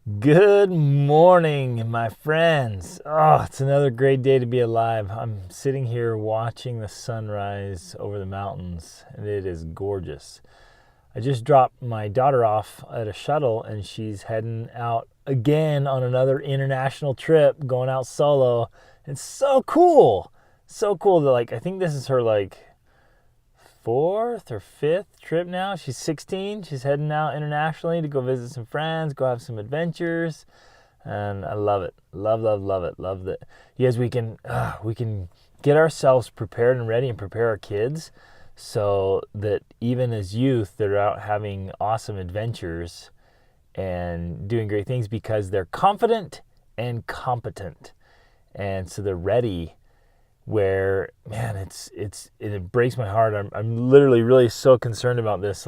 Good morning, my friends. Oh, it's another great day to be alive. I'm sitting here watching the sunrise over the mountains, and it is gorgeous. I just dropped my daughter off at a shuttle, and she's heading out again on another international trip, going out solo. It's so cool. So cool that, I think this is her, fourth or fifth trip now. She's 16. She's heading out internationally to go visit some friends, go have some adventures, and I love it. Love it. Love that. Yes, we can get ourselves prepared and ready and prepare our kids so that even as youth, they're out having awesome adventures and doing great things because they're confident and competent, and so they're ready where, man, it breaks my heart. I'm literally really so concerned about this.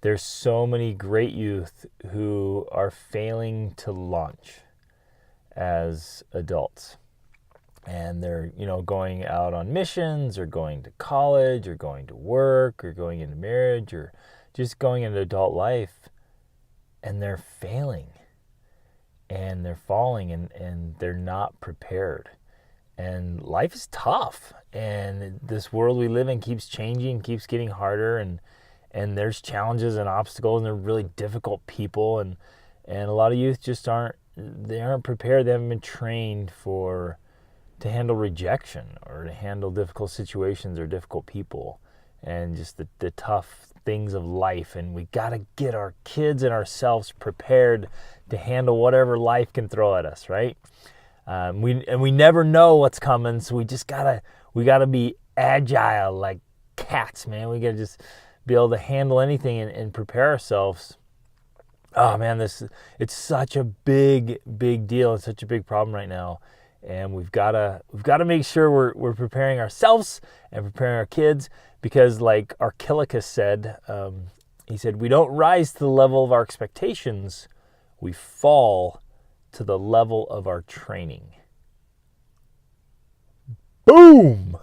There's so many great youth who are failing to launch as adults, and they're going out on missions or going to college or going to work or going into marriage or just going into adult life, and they're failing and they're falling and they're not prepared. And life is tough, and this world we live in keeps changing, keeps getting harder, and there's challenges and obstacles, and they're really difficult people, and a lot of youth just aren't prepared. They haven't been trained to handle rejection or to handle difficult situations or difficult people and just the tough things of life. And we got to get our kids and ourselves prepared to handle whatever life can throw at us, right? We never know what's coming, so we gotta be agile like cats, man. We gotta just be able to handle anything and prepare ourselves. Oh man, it's such a big deal. It's such a big problem right now, and we've gotta make sure we're preparing ourselves and preparing our kids, because like Archilochus said, he said, we don't rise to the level of our expectations, we fall to the level of our training. Boom!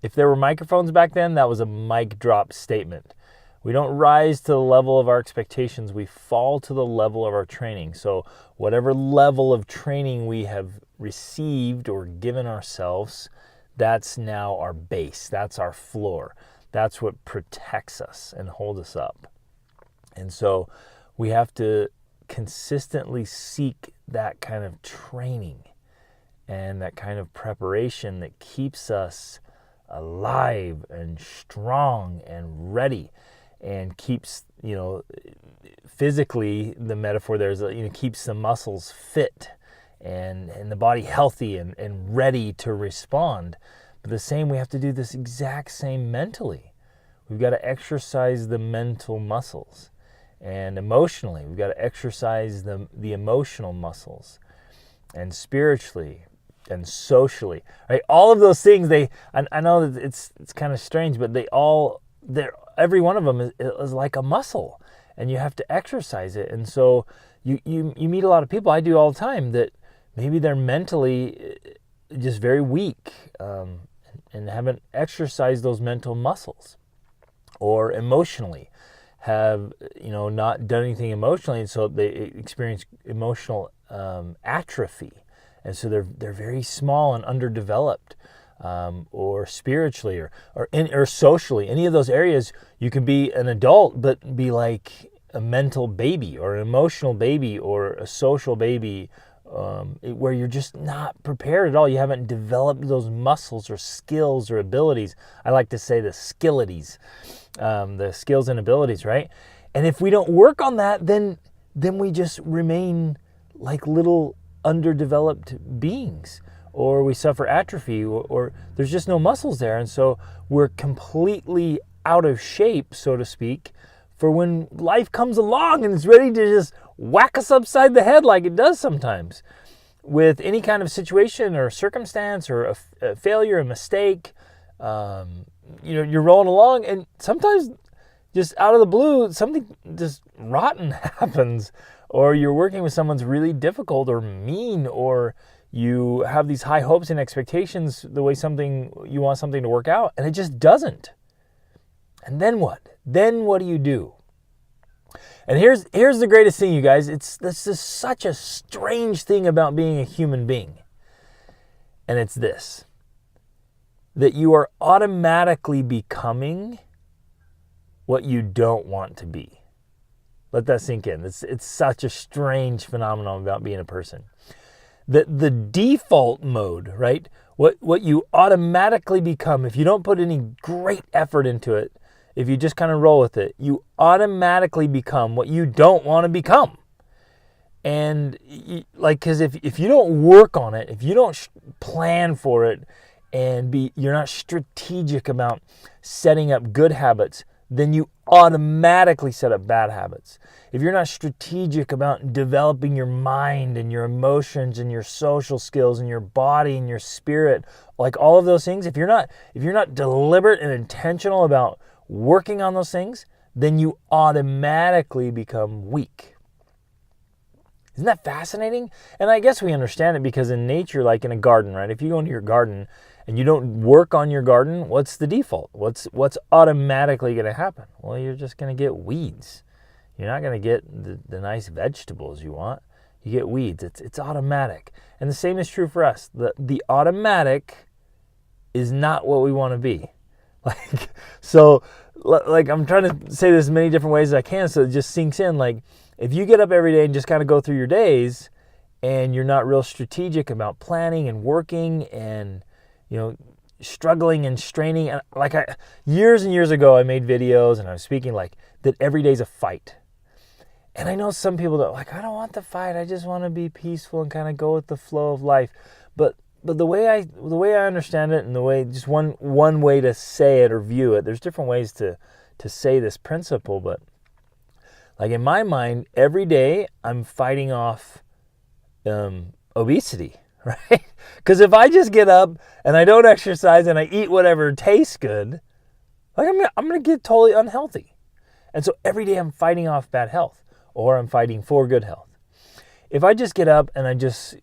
If there were microphones back then, that was a mic drop statement. We don't rise to the level of our expectations, we fall to the level of our training. So whatever level of training we have received or given ourselves, that's now our base, that's our floor. That's what protects us and holds us up. And so we have to consistently seek that kind of training and that kind of preparation that keeps us alive and strong and ready, and keeps, physically, the metaphor there is, keeps the muscles fit and the body healthy and ready to respond. But the same, we have to do this exact same mentally. We've got to exercise the mental muscles. And emotionally, we've got to exercise the emotional muscles, and spiritually and socially, right? All of those things, I know that it's kind of strange, but every one of them is like a muscle, and you have to exercise it. And so you meet a lot of people, I do all the time, that maybe they're mentally just very weak, and haven't exercised those mental muscles, or emotionally have not done anything emotionally, and so they experience emotional atrophy, and so they're very small and underdeveloped, or spiritually or socially. Any of those areas, you can be an adult but be like a mental baby or an emotional baby or a social baby, where you're just not prepared at all. You haven't developed those muscles or skills or abilities. I like to say the skillities, the skills and abilities, right? And if we don't work on that, then we just remain like little underdeveloped beings, or we suffer atrophy, or there's just no muscles there. And so we're completely out of shape, so to speak, for when life comes along and it's ready to just whack us upside the head like it does sometimes with any kind of situation or circumstance or a failure, a mistake. You're rolling along, and sometimes just out of the blue, something just rotten happens, or you're working with someone's really difficult or mean, or you have these high hopes and expectations the way you want something to work out, and it just doesn't. And then what? Then what do you do? And here's the greatest thing, you guys. This is such a strange thing about being a human being. And it's this: that you are automatically becoming what you don't want to be. Let that sink in. It's such a strange phenomenon about being a person. The default mode, right? What you automatically become, if you don't put any great effort into it, if you just kind of roll with it, you automatically become what you don't want to become. And because if you don't work on it, if you don't plan for it, and you're not strategic about setting up good habits, then you automatically set up bad habits. If you're not strategic about developing your mind and your emotions and your social skills and your body and your spirit, like all of those things, if you're not deliberate and intentional about working on those things, then you automatically become weak. Isn't that fascinating? And I guess we understand it because in nature, like in a garden, right? If you go into your garden and you don't work on your garden, what's the default? What's automatically going to happen? Well, you're just going to get weeds. You're not going to get the nice vegetables you want. You get weeds. It's automatic. And the same is true for us. The automatic is not what we want to be. Like I'm trying to say this as many different ways as I can so it just sinks in. Like, if you get up every day and just kind of go through your days and you're not real strategic about planning and working and, struggling and straining. And years and years ago, I made videos and I was speaking like that every day's a fight. And I know some people that I don't want to fight. I just want to be peaceful and kind of go with the flow of life. But the way I understand it, and the way, just one way to say it or view it, there's different ways to say this principle, but like in my mind, every day I'm fighting off obesity, right? Because if I just get up and I don't exercise and I eat whatever tastes good, I'm gonna get totally unhealthy. And so every day I'm fighting off bad health, or I'm fighting for good health. If I just get up and I just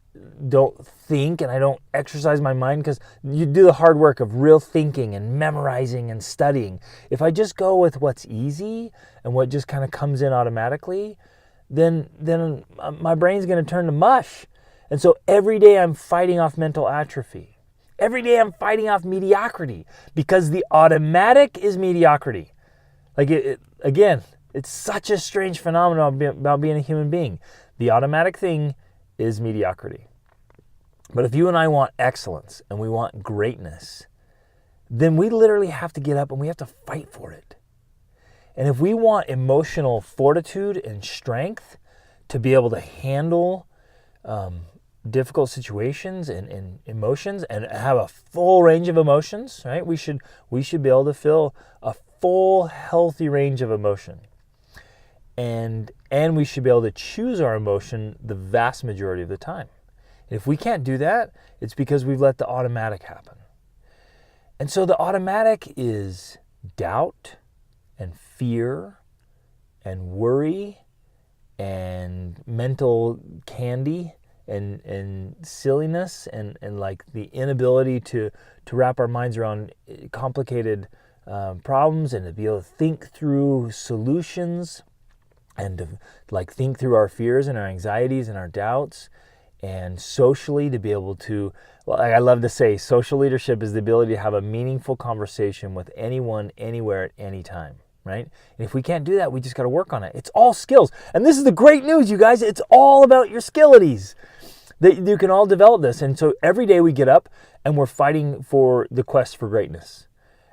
don't think and I don't exercise my mind, because you do the hard work of real thinking and memorizing and studying. If I just go with what's easy and what just kind of comes in automatically, then my brain's going to turn to mush. And so every day I'm fighting off mental atrophy. Every day I'm fighting off mediocrity, because the automatic is mediocrity. Again, it's such a strange phenomenon about being a human being. The automatic thing is mediocrity. But if you and I want excellence and we want greatness, then we literally have to get up and we have to fight for it. And if we want emotional fortitude and strength to be able to handle difficult situations and emotions and have a full range of emotions, right? We should be able to feel a full, healthy range of emotion. And we should be able to choose our emotion the vast majority of the time. And if we can't do that, it's because we've let the automatic happen. And so the automatic is doubt and fear and worry and mental candy and silliness and like the inability to wrap our minds around complicated problems and to be able to think through solutions and to think through our fears and our anxieties and our doubts, and socially to be able to, I love to say, social leadership is the ability to have a meaningful conversation with anyone, anywhere, at any time, right? And if we can't do that, we just got to work on it. It's all skills. And this is the great news, you guys. It's all about your skillities. That you can all develop this. And so every day we get up and we're fighting for the quest for greatness.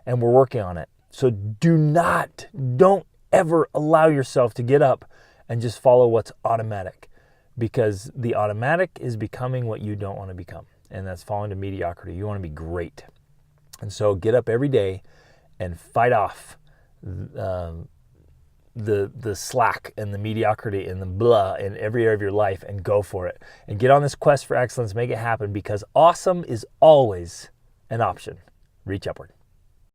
And we're working on it. So don't ever allow yourself to get up and just follow what's automatic, because the automatic is becoming what you don't want to become, and that's falling to mediocrity. You want to be great. And so get up every day and fight off the slack and the mediocrity and the blah in every area of your life, and go for it and get on this quest for excellence. Make it happen, because awesome is always an option. Reach upward.